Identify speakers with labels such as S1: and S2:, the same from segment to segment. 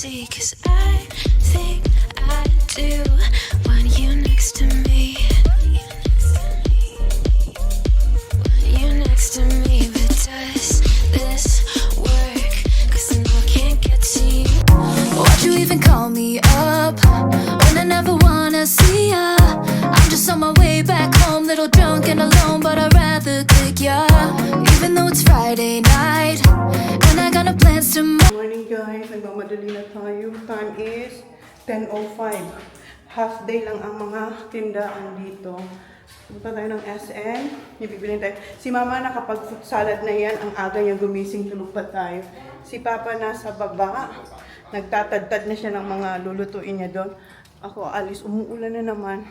S1: see, 'cause I think I do want you next to me. Want you next to me, but does this work? 'Cause I know I can't get to you. Why'd you even call me up when I never wanna see ya? I'm just on my way back home, little drunk and alone, but I'd rather click ya. Even though it's Friday night and I got no plans tomorrow.
S2: Morning guys, nagmamadali na tayo. Time is 10:05. Half day lang ang mga tindahan dito. Punta tayo ng SM. Ibibilin tayo. Si Mama nakapag-fruit salad na yan. Ang aga niya gumising, tulog pa tayo. Si Papa nasa baba. Nagtatadtad na siya ng mga lulutuin niya doon. Ako alis, umuulan na naman.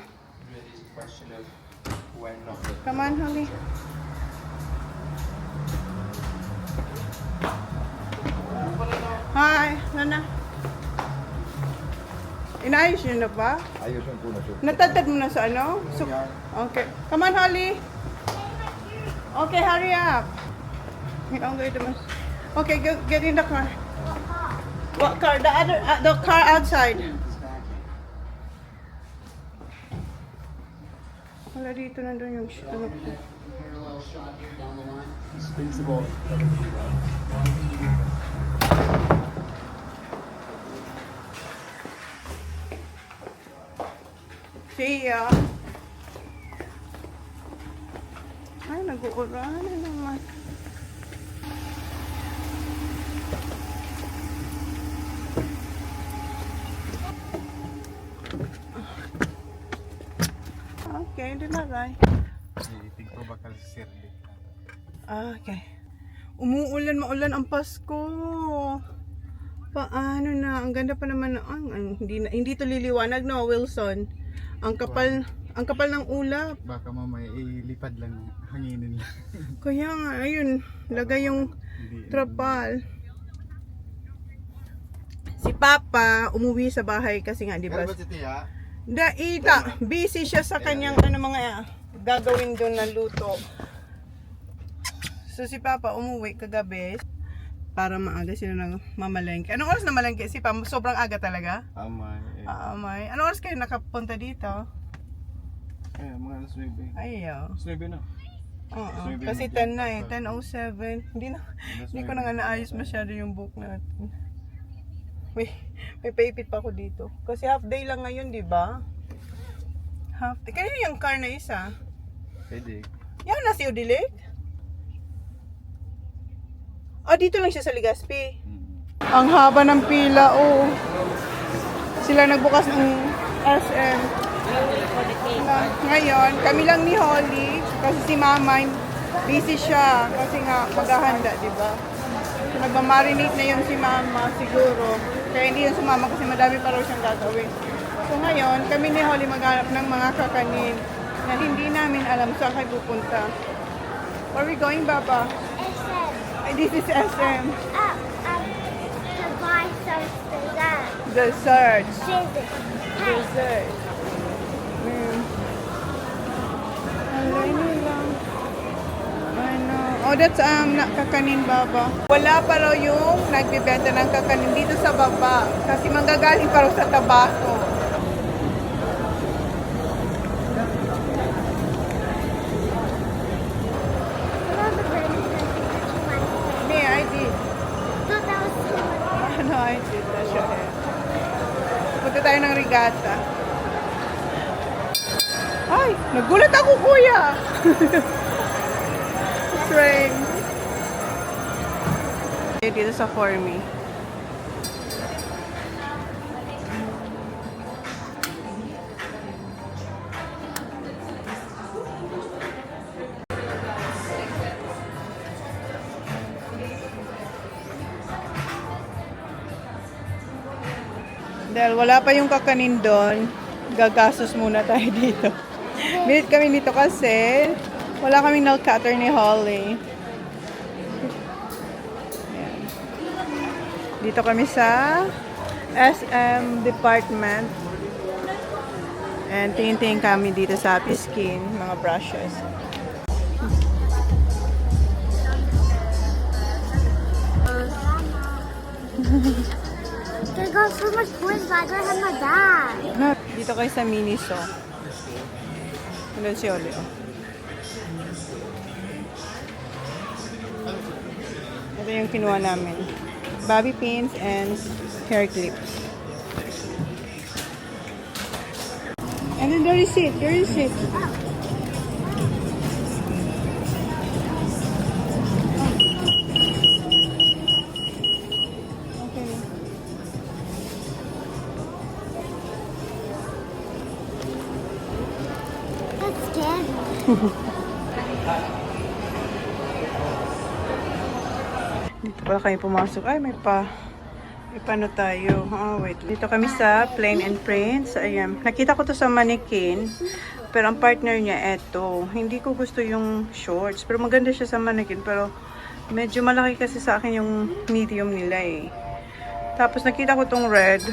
S2: Come on, honey. Hi, Nana. Inayos niyo na ba?
S3: Ayos yung puno siya.
S2: Natatad mo na sa ano? So, okay. Come on, Holly. Okay, hurry up. Okay, get in the car. What car? The car outside. Wala dito, nandun yung ano ko. See ya. Ay, nag-uulan na naman. Okay, hindi na rin.
S3: Tingko bakal si Sirli.
S2: Okay. Umuulan, maulan ang Pasko. Paano na? Ang ganda pa naman na. Hindi to liliwanag, no, Wilson. Ang kapal ng ulap.
S3: Baka mamaya ilipad lang, hanginin lang.
S2: Kaya nga, ayun, lagay yung trapal. Si Papa umuwi sa bahay kasi nga, di ba?
S3: Kaya ba si Tia?
S2: Daita, busy siya sa kanyang mga gagawin doon na luto. So si Papa umuwi kagabi para maaga sila ng mamalengke. Anong oras na malengke? Si Papa, sobrang aga talaga?
S3: Amay.
S2: Amay. Anong oras kayo nakapunta dito?
S3: Mga alas 9.
S2: Ayaw.
S3: Alas 9 na.
S2: Oo. Kasi 10 na eh. 10:07. Hindi ko na nga naayos masyado yung book natin. May paipit pa ako dito. Kasi half day lang ngayon, di ba? Half day. Kanina yung car na isa.
S3: Pwede.
S2: Yan na si Udilik? Oh, dito lang siya sa Legazpi. Ang haba ng pila, oh. Sila nagbukas ng SM. Ngayon, kami lang ni Holly. Kasi si Mama, busy siya. Kasi nga, maghahanda, di ba? So, nagmamarinate na yun si Mama, siguro. Kaya hindi yun sumama kasi madami pa raw siyang gagawin. So ngayon, kami ni Holly maghanap ng mga kakanin na hindi namin alam saan kayo pupunta. Where are we going, Baba?
S4: SM.
S2: This is SM.
S4: To buy some dessert.
S2: Dessert.
S4: Hey.
S2: Dessert. Oh, that's kakanin, Baba. Wala pa raw yung nagbibenta ng kakanin dito sa baba. Kasi manggagaling pa raw sa tabako. Me, I did. Ano, I did. Punta tayo ng Regata. Ay, nagulat ako, kuya. Train. Dito sa Formy. Dahil wala pa yung kakanin doon, gagastos muna tayo dito. Minute kami dito kasi wala kaming nail cutter ni Holly. Ayan. Dito kami sa SM department. And tingin-tingin kami dito sa Happy Skin, mga brushes.
S4: They got so much points, but I don't have my bag.
S2: Dito kayo sa Miniso. Ano si Oli, oh. Ito yung kinuha namin. Bobby pins and hair clips. And then the receipt. The receipt. Okay.
S4: That's scary.
S2: Dito pala kayo pumasok. Ay, may paano tayo? Wait. Dito kami sa Plain and Prince. Ayan. Nakita ko to sa mannequin. Pero ang partner niya, eto. Hindi ko gusto yung shorts. Pero maganda siya sa mannequin. Pero medyo malaki kasi sa akin yung medium nila eh. Tapos nakita ko tong red.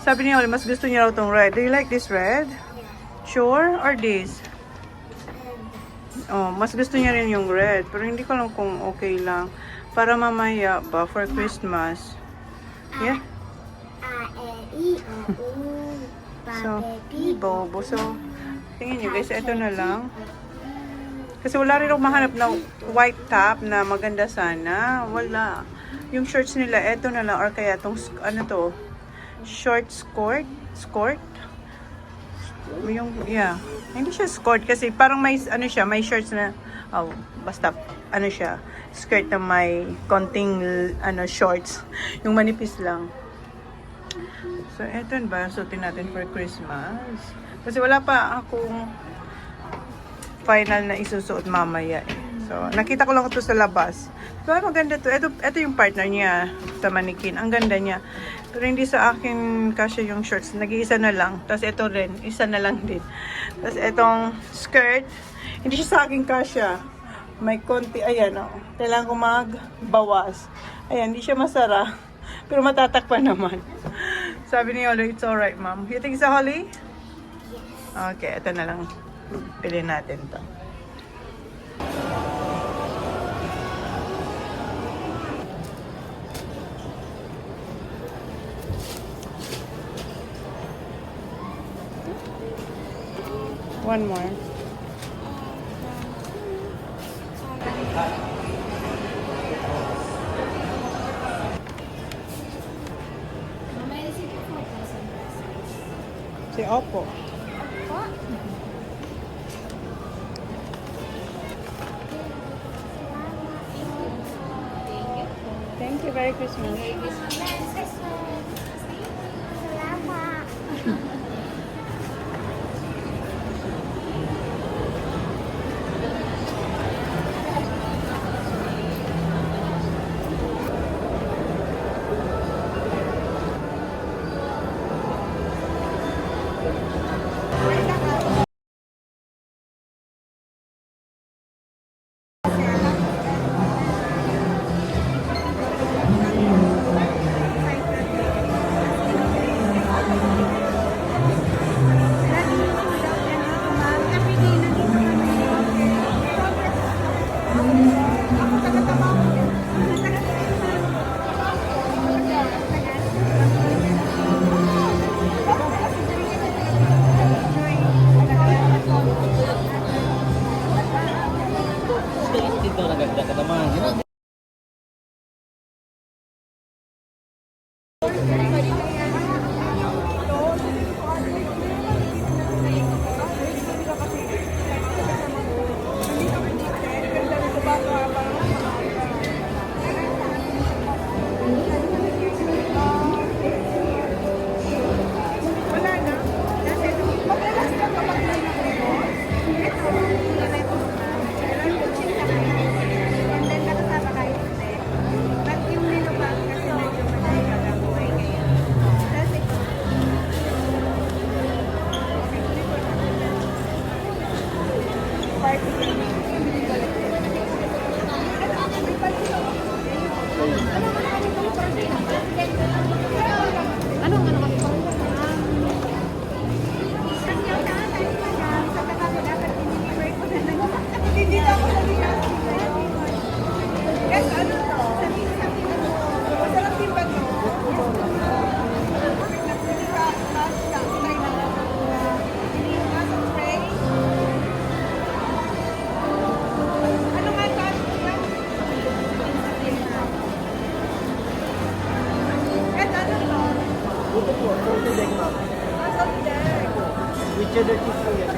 S2: Sabi niya, mas gusto niya raw tong red. Do you like this red? Sure? Or this? Oh, mas gusto niya rin yung red. Pero hindi ko alam kung okay lang. Para mamaya ba for Christmas. Yeah? So, bobo. So, tingin nyo guys, ito na lang. Kasi wala rin akong mahanap na white top na maganda sana. Wala. Yung shorts nila, ito na lang. Or kaya itong, ano to? Short skirt? Skirt? Yung, yeah. Hindi siya skirt kasi parang may, ano siya, may shorts na, oh, basta, ano siya, skirt na may konting, ano, shorts. Yung manipis lang. So, eto ba? Suotin natin for Christmas. Kasi wala pa akong final na isusuot mamaya eh. So, nakita ko lang ito sa labas. So, maganda to. Ito yung partner niya sa mannequin. Ang ganda niya. Pero hindi sa akin kasya yung shorts. Nag-iisa na lang. Tapos ito rin. Isa na lang din. Tapos itong skirt. Hindi siya sa akin kasya. May konti. Ayan o. Oh. Kailangan ko magbawas. Ayan. Hindi siya masara. Pero matatakpan naman. Sabi ni Yolo, it's alright, ma'am. You think so, Holly? Okay. Ito na lang. Pili natin to. One more. Si Oppo. Thank you. Merry Christmas.
S4: Salamat.
S5: Dito nagagda ka naman.
S3: With cheddar cheese po yan.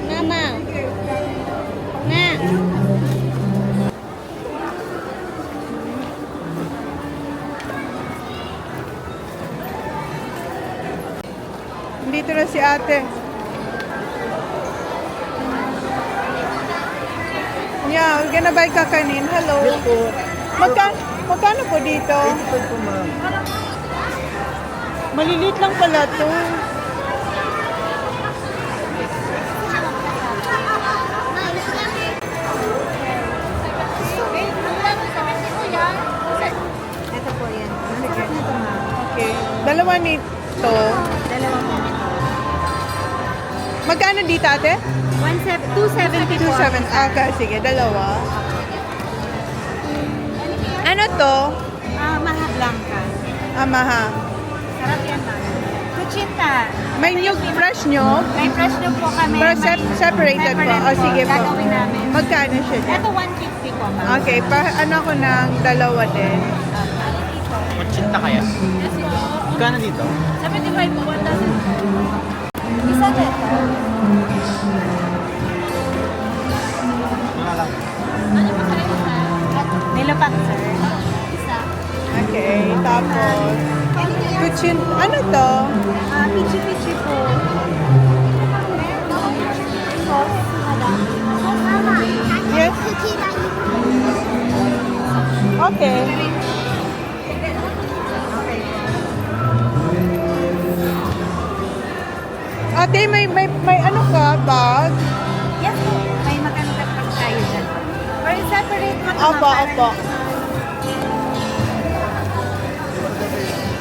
S4: Mama. Ma.
S2: Dito na si ate. Yeah, we're gonna buy kakanin. Hello. Magkano po dito?
S3: Ito po ma'am.
S2: Malilit lang pala to.
S4: Ito po yan.
S2: Okay. Dalawa nito. Magkano dito ate?
S4: 270 po.
S2: 2.7. Okay, sige. Dalawa. Ano to?
S4: Maha Blanca.
S2: Mahang.
S4: Sarap yan, ma'am. Kuchita.
S2: May nyug, fresh nyug.
S4: May fresh na po kami.
S2: Pero
S4: May
S2: separated po.
S4: separate
S2: O sige po.
S4: Gagawin namin.
S2: Magkano siya dyan?
S4: Ito 150 po, ma'am.
S2: Okay, ano ko ng dalawa din.
S3: Machinta kaya?
S4: Yes po.
S3: Magkano dito?
S4: 75 po, 1,000. Isa dito.
S3: Mga lang.
S4: Ano ba kayo, sir? Nilupak, sir. Isa.
S2: Okay, tapos kuchin, ano to?
S4: Pichi-pichi po. Sauce, madam. Mama,
S2: Yes. Okay. Ate, may ano ka, bag?
S4: Yes po. May magandang pag tayo dyan. Or separate mo ito, ma'am,
S2: Opo,
S4: para-
S2: opo.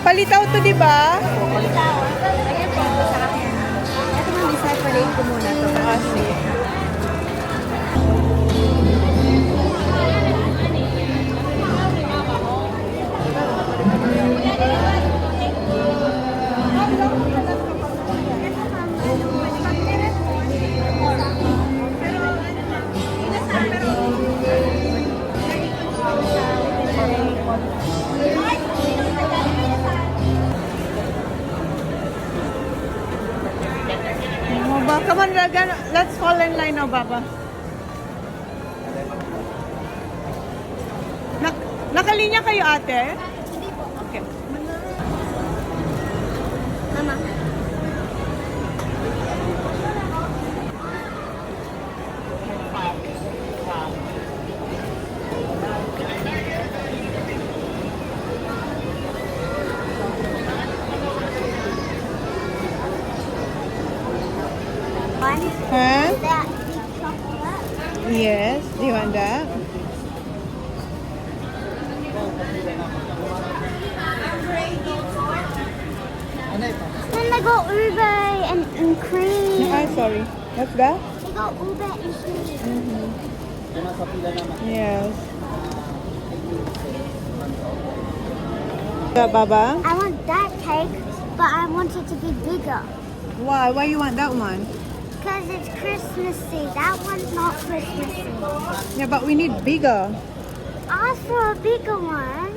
S2: Palitaw to, di ba?
S4: Palitaw. Ayan po, sarap yan. Ito ma'am, i-separate ko muna ito.
S2: Ah, sige. Baba, come on, Ragan. Let's fall in line now, Baba. Nakalinya kayo, ate? Okay.
S4: Mama. One,
S2: Huh?
S4: that chocolate.
S2: Yes. Do you want that?
S4: Then they got ube and cream.
S2: Ah, sorry. What's that?
S4: They got ube and cream.
S2: Yes. Baba?
S4: I want that cake, but I want it to be bigger.
S2: Why? Why you want that one?
S4: Because it's Christmassy. That one's not Christmassy.
S2: Yeah, but we need bigger.
S4: Ask for a bigger one.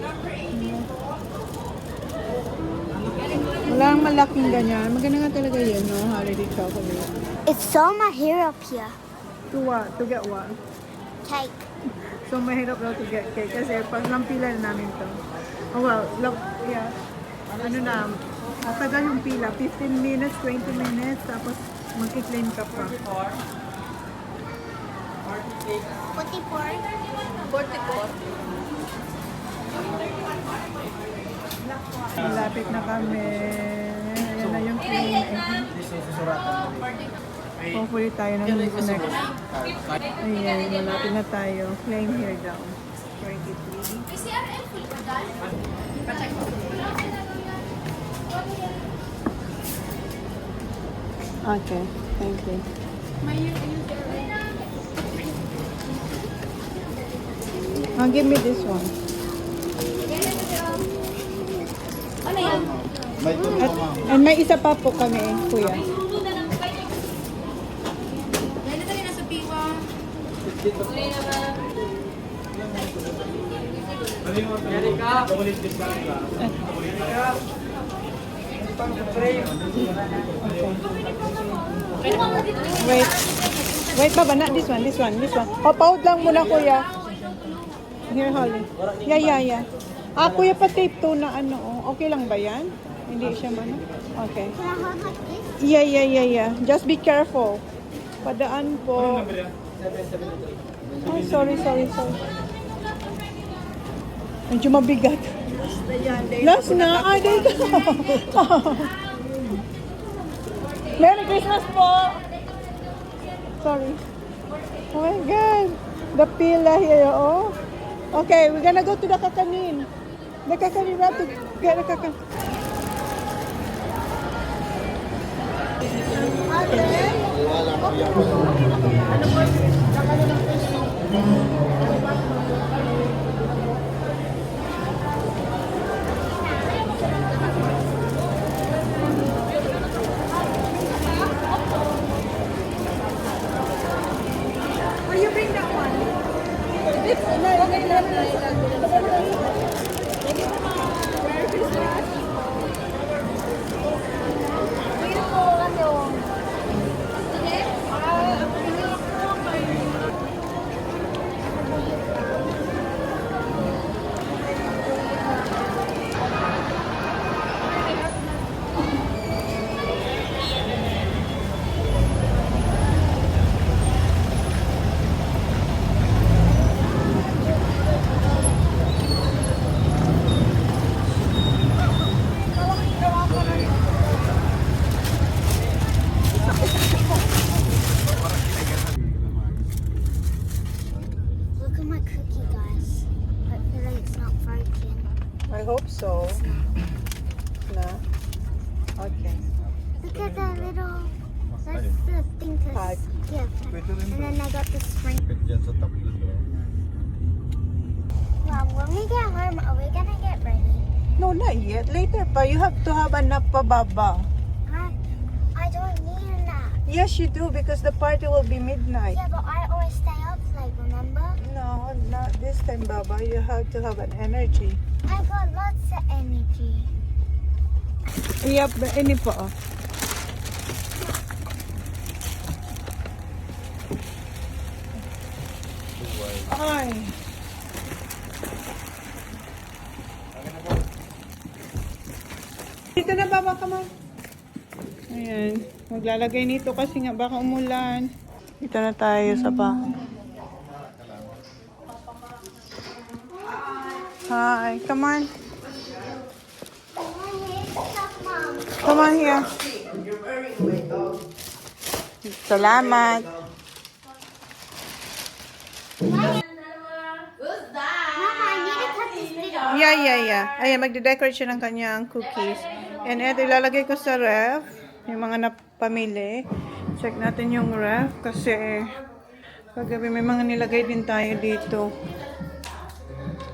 S2: Wala ang malaking ganyan. Maganda nga talaga yun, no? Holiday chocolate.
S4: It's so mahirap here.
S2: To what? To get what?
S4: Cake.
S2: So, mahirap daw to get cake kasi pag lampilan namin to. Oh, well, look, yeah. Ano na, tagal yung pila. 15 minutes, 20 minutes, tapos mag-claim ka pa.
S4: 44.
S2: Malapit na kami. Ayan na yung claim. Hopefully tayo ng next. Ayan, malapit na tayo. Claim here daw. 23. Okay, thank you. Give me this one.
S4: Ano yan?
S2: And may isa pa po kami, kuya.
S4: Ganito rin nasa piwa.
S2: Wait. Wait, Baba, not this one, this one, this one. Papaud lang muna, kuya. Here, Holly. Yeah. Kuya, pa-tape to na ano, oh. Okay lang ba yan? Hindi siya man. Okay.
S4: Can I hold like this?
S2: Yeah. Just be careful. Padaan po. Oh, sorry. Medyo mabigat. Last na. There you go. Merry Christmas po. Sorry. Oh my God. The pila here, oh. Okay, we're gonna go to the kakanin. The kakanin, we have to get the kakanin. Will you bring that one?
S4: Look at my cookie, guys. Hopefully it's not broken.
S2: I hope so. No? Okay.
S4: Look at that little. That's the thing to.
S2: Pipe.
S4: Yeah. And then I got the spring.
S3: Dyan sa top doon.
S4: Mom, when we get home, are we gonna get ready?
S2: No, not yet. Later pa. You have to have a nap pa, Baba.
S4: I don't need a nap.
S2: Yes, you do because the party will be midnight.
S4: Yeah, but I always stay up late, remember?
S2: No, not this time, Baba. You have to have an energy.
S4: I got lots of energy.
S2: Yep, ini po. Oh. Ay. Dito na, Baba, come on. Ayan. Maglalagay nito kasi nga baka umulan. Dito na tayo sa bahay. Hi, come on. Come on here. Salamat.
S4: Mama, I need to cut this video.
S2: Yeah. Ayan, magde-decorate siya ng kanyang cookies. And ito, ilalagay ko sa ref. Yung mga napamili. Check natin yung ref kasi kagabi may mga nilagay din tayo dito.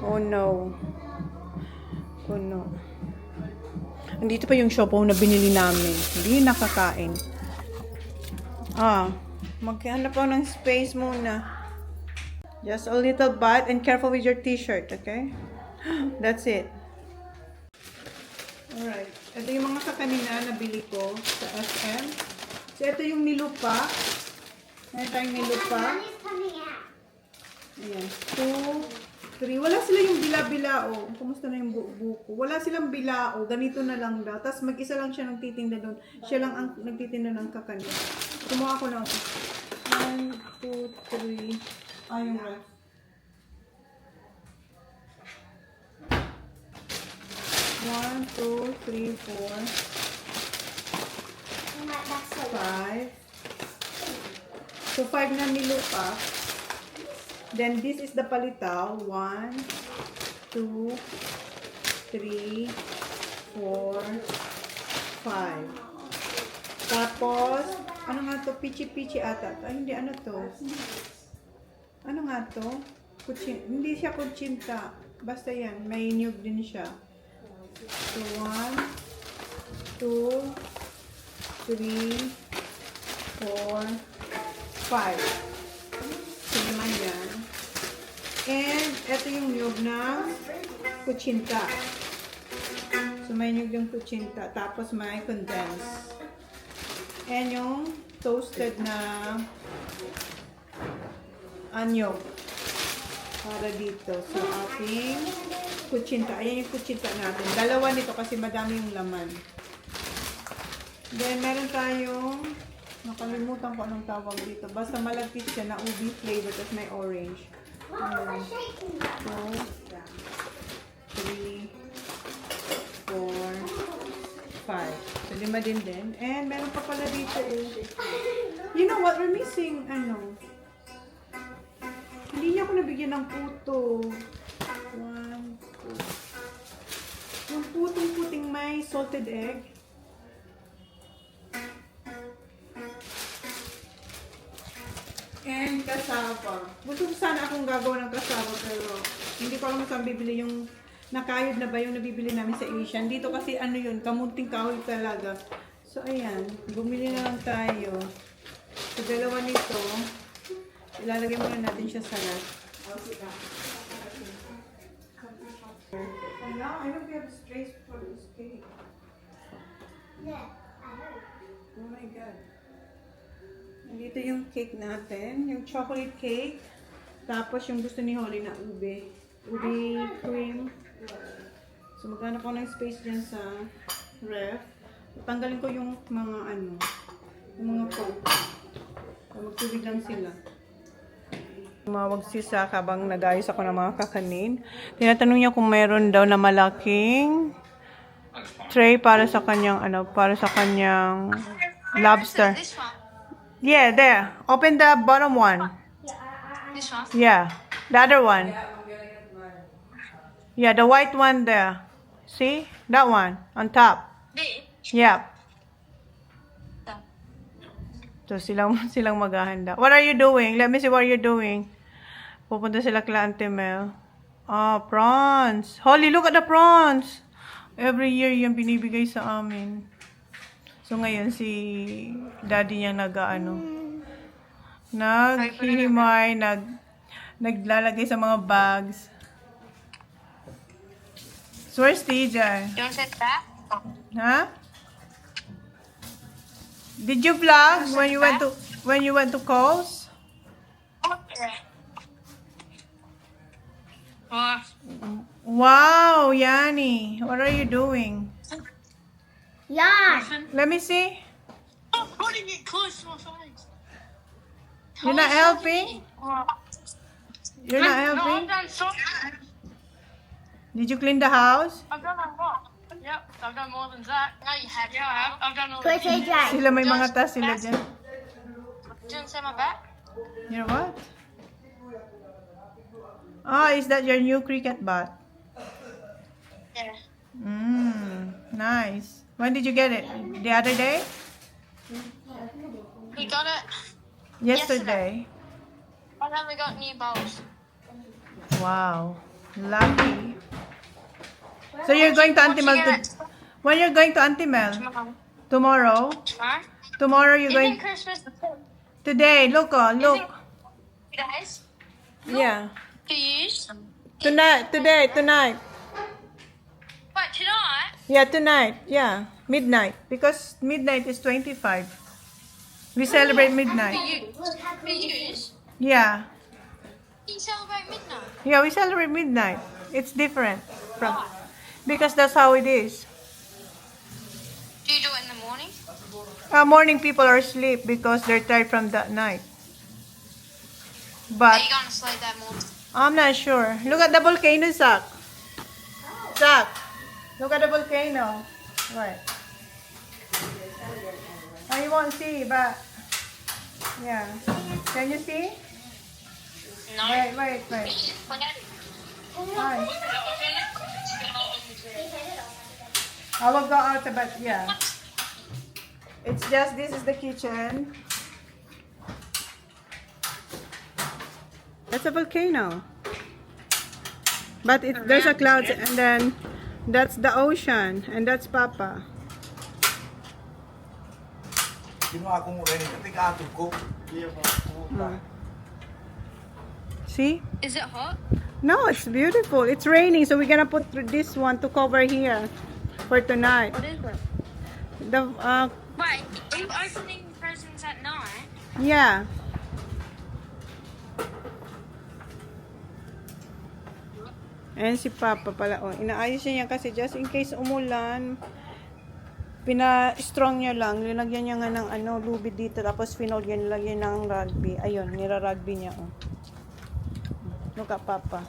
S2: Oh no. Andito pa yung siopaw na binili namin. Hindi nakakain. Maghanap ako ng space muna. Just a little bite and careful with your t-shirt, okay? That's it. Alright. Ito yung mga kakanina na bili ko sa SM. So, ito yung nilupa. Meron tayong nilupa.
S4: Mommy's coming out.
S2: Ayan. 2, 3. Wala sila yung bila-bilao. Kumusta na yung buko? Wala silang bilao. Ganito na lang daw. Tapos mag-isa lang siya nagtitinda doon. Siya lang ang nagtitinda ng kakanina. Kumuha ko na. 1, 2, 3. Yung ref. 1, 2, 3, 4,
S4: That's so
S2: 5. So, 5 na nilupa. Then, this is the palitaw. 1, 2, 3, 4, 5. Tapos, ano nga to? Pichi-pichi ata. Ay, hindi, ano to? Ano nga to? Hindi siya kutsinta. Basta yan, may niyog din siya. So, 1, 2, 3, 4, 5. So, naman yan. And, ito yung niyog ng kutsinta. So, may niyog yung kutsinta. Tapos, may condense. And yung toasted na anyog para dito sa ating kutsinta. Ayan yung kutsinta natin. Dalawa nito kasi madami yung laman. Then, meron tayong nakalimutan ko anong tawag dito. Basta malagkit siya na ubi flavor at may orange. 2, 3, 4, 5. So, 5 din. And meron pa pala dito You know what? We're missing, hindi niya ako nabigyan ng puto. 1, 2. Yung putong-puting may salted egg. And cassava. Gusto ko sana akong gagawa ng cassava pero hindi ko alam saan bibili yung nakayod na ba yung nabibili namin sa Asian. Dito kasi yun, kamunting kahoy talaga. So ayan, bumili na lang tayo. So dalawa nito, ilalagay muna natin siya sa ref. And now, I hope you have space for this cake. Oh my God. Dito yung cake natin, yung chocolate cake. Tapos yung gusto ni Holly na ube. Ube cream. So maghanap ako ng space dyan sa ref. Tanggalin ko yung mga yung mga coke. So magtubig lang sila. Tumawag si Sak habang nag-ayos ako ng mga kakanin. Tinatanong niya kung meron daw na malaking tray para sa kanyang lobster.
S1: This one.
S2: Yeah, there. Open the bottom one.
S1: This one.
S2: Yeah, the other one. Yeah, the white one there. See? That one on top.
S1: This.
S2: Yeah. So silang maghahanda. What are you doing? Let me see what you're doing. Pupunta sila kila Auntie Mel. Oh, prawns. Holly, look at the prawns. Every year yung binibigay sa amin. So ngayon si daddy niya naghihimay, naglalagay sa mga bags. So where's TJ?
S1: You want to set that?
S2: Huh? Did you vlog when you went to Coles? Wow, Yanni, what are you doing?
S4: Yeah.
S2: Let me see.
S1: I'm putting it close to my face.
S2: You're not helping? You're not
S1: No, I've
S2: helping?
S1: done something.
S2: Did you clean the house?
S1: I've done a lot. Yep, I've done more than that. No, you have. Yeah, I have. I've done all
S4: Quick,
S1: the things.
S4: AJ.
S2: Sila may mga tas sila dyan.
S1: Didn't say my back?
S2: You know what? Oh, is that your new cricket bat?
S1: Yeah.
S2: Nice. When did you get it? The other day?
S1: We got it.
S2: Yesterday.
S1: And then we got new bowls.
S2: Wow. Lucky. So you're going to Auntie Mel when you're going to Auntie Mel? Tomorrow?
S1: Huh?
S2: Tomorrow you're
S1: Isn't
S2: going
S1: Christmas the 4th?
S2: today. Look.
S1: Isn't guys?
S2: Yeah.
S1: To use?
S2: Tonight. Wait, tonight. Yeah, tonight. Yeah. Midnight. Because midnight is 25. We celebrate midnight.
S1: To use?
S2: Yeah.
S1: You celebrate midnight?
S2: Yeah, we celebrate midnight. It's different from because that's how it is.
S1: Do you do it in the morning?
S2: Morning people are asleep because they're tired from that night.
S1: Are
S2: But
S1: you going to sleep that morning?
S2: I'm not sure. Look at the volcano, Zach. Zach, look at the volcano. Right. Oh, you won't see, but yeah. Can you see?
S1: No.
S2: Wait. Hi. I will go out, but yeah. It's just, this is the kitchen. That's a volcano. But there's a cloud, and then that's the ocean, and that's Papa.
S6: Ginawa kong rin, kasi kaatog ko.
S2: See?
S1: Is it hot?
S2: No, it's beautiful. It's raining, so we're gonna put this one to cover here for tonight.
S1: What is it?
S2: The
S1: Wait, are you opening presents at night?
S2: yeah. Ayan si Papa pala. Oh, inaayos niya yan kasi just in case umulan, pina-strong niya lang. Nilagyan niya nga ng ano, lubid dito. Tapos finold niya, nilagyan ng rugby. Ayun, nira-rugby niya. Oh. Look at Papa.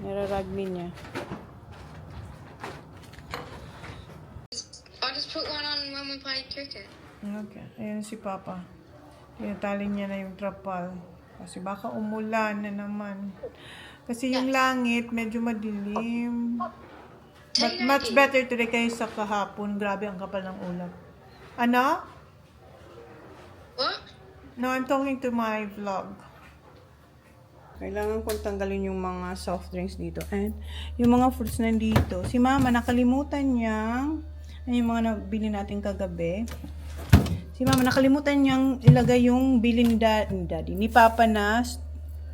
S2: Nira-rugby niya.
S1: I'll just put one on when we play cricket.
S2: Okay. Ayan si Papa. Tinatali niya na yung trapal. Kasi baka umulan na naman. Kasi yung langit, medyo madilim. But much better today kaysa kahapon. Grabe ang kapal ng ulap. Ano?
S1: What?
S2: No, I'm talking to my vlog. Kailangan kong tanggalin yung mga soft drinks dito. And yung mga fruits nandito. Si Mama, nakalimutan niyang, yung mga nabili natin kagabi. Si Mama, nakalimutan niyang ilagay yung bili ni Daddy, ni Papa na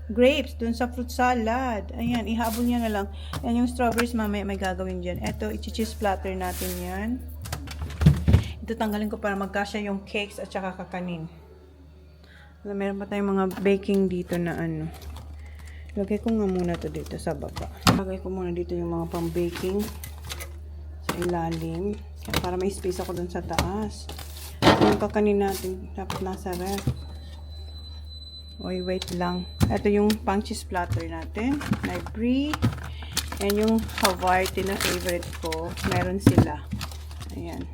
S2: grapes dun sa fruit salad. Ayan, ihabol niya na lang. Yan yung strawberries, mamaya may gagawin dyan. Eto, i-cheese platter natin yan. Ito, tanggalin ko para magkasya yung cakes at saka kakanin. Meron pa tayong mga baking dito na ano. Lagay ko nga muna to dito sa baba. Lagay ko muna dito yung mga pang-baking sa ilalim. Para may space ako dun sa taas. Yung kakanin natin, dapat nasa ref. Oy, wait lang. Ito yung pang cheese platter natin. May brie. And yung Hawaii na favorite ko. Meron sila. Ayan.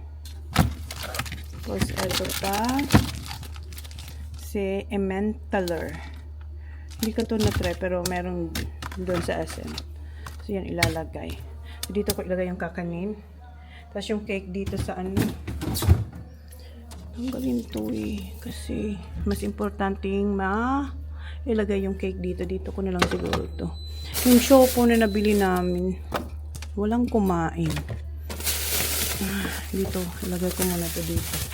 S2: Tapos ito pa. Si Emmentaler. Hindi ko ito na-try pero meron doon sa SM. So yan ilalagay. So, dito ko ilagay yung kakanin. Tapos yung cake dito sa ano. Tanggalin to eh. Kasi mas importanteng ilagay yung cake dito. Dito ko na lang siguro to. Yung shopo na nabili namin, walang kumain. Dito, ilagay ko muna to dito.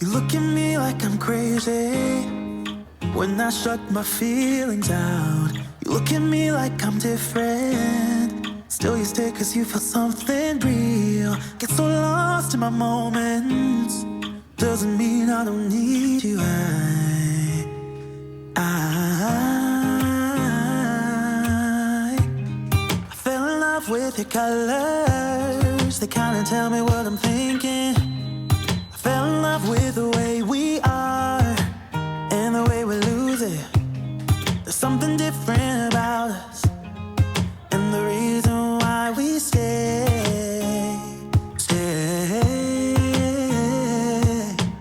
S7: You look at me like I'm crazy when I shut my feelings out. You look at me like I'm different. Still you stay cause you feel something real. Get so lost in my moments. Doesn't mean I don't need you. I fell in love with your colors. They kinda tell me what I'm thinking. I fell in love with the way we are and the way we lose it. There's something different about us, and the reason why we stay.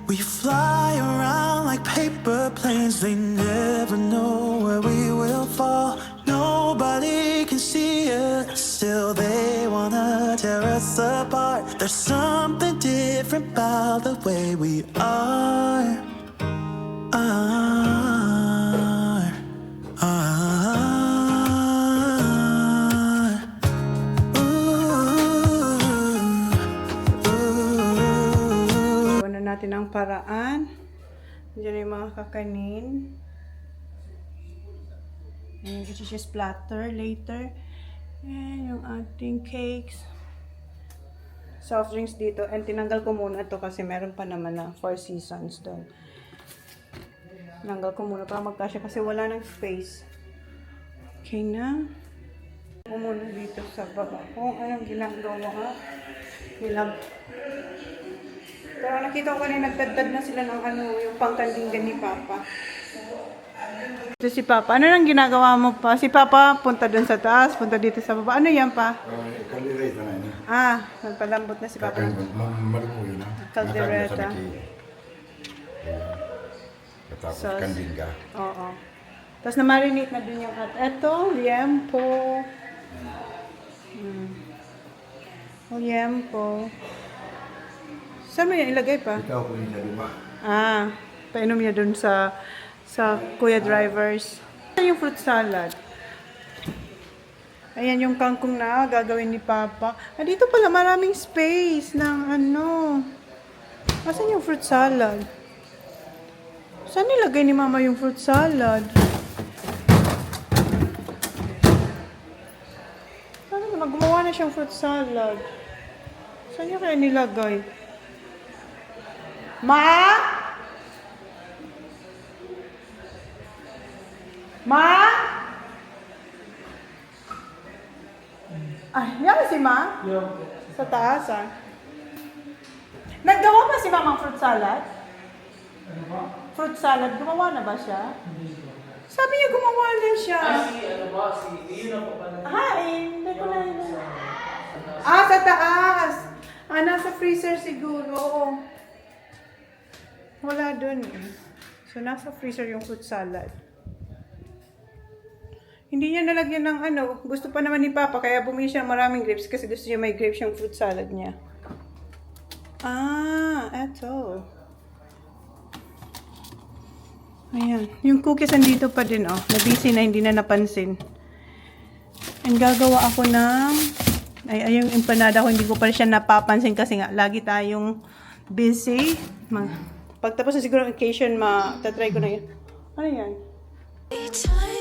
S7: We fly around like paper planes. They never know where we will fall. Nobody can see us, still they wanna tear us apart. There's something different about the way we are.
S2: Gawa na natin ang paraan. Diyan yung mga kakanin. Ayan, i-cheese platter later. Ayan yung ating cakes. Soft drinks dito. And tinanggal ko muna ito kasi meron pa naman na 4 seasons doon. Tinanggal ko muna para magkasya kasi wala nang space. Okay na. Ako muna dito sa baba. Kung anong ginagawa. Nilang. Pero nakita ko kanina nagdadad na sila ng ano, yung pangkandinggan ni Papa. Ito si Papa. Ano nang ginagawa mo pa? Si Papa punta dun sa taas, punta dito sa baba. Ano yan pa?
S6: Kaldereta na yun.
S2: Nagpalambot na si Papa.
S6: Malumo yun na. Nakanya sa laki.
S2: Caldereta.
S6: Tapos
S2: Sauce.
S6: kanding ka.
S2: Oo. Tapos na-marinate na din yung at eto, liempo. Liempo. Saan mo yan ilagay pa?
S6: Ikaw po niya luma.
S2: Ah, painom niya dun sa Kuya Drivers. Ayan yung fruit salad. Ayan yung kangkong na gagawin ni Papa. Ah, dito pala maraming space ng ano. Asan yung fruit salad? Saan nilagay ni Mama yung fruit salad? Saan naman? Gumawa na siyang fruit salad. Saan niya kaya nilagay? Ma? Ma? Ah, yan si Ma? Sa taas, ah. Naggawa ba si Mama ng fruit salad? Fruit salad, gumawa na ba siya? Sabi niya gumawa na siya. Hindi ko na yun. Ah, sa taas. Ah, nasa freezer siguro. Oo. Wala dun eh. So, nasa freezer yung fruit salad. Hindi niya nalagyan ng ano. Gusto pa naman ni Papa, kaya bumili siya ng maraming grapes kasi gusto niya may grapes yung fruit salad niya. Ah, eto. Ayan. Yung cookies andito pa din, oh. Nabisi na, hindi na napansin. And gagawa ako ng... Ay, yung empanada ko, hindi ko pa siya napapansin kasi nga, lagi tayong busy. Pagtapos na siguro ng occasion, tatry ko na yun. Ano yan?
S1: Time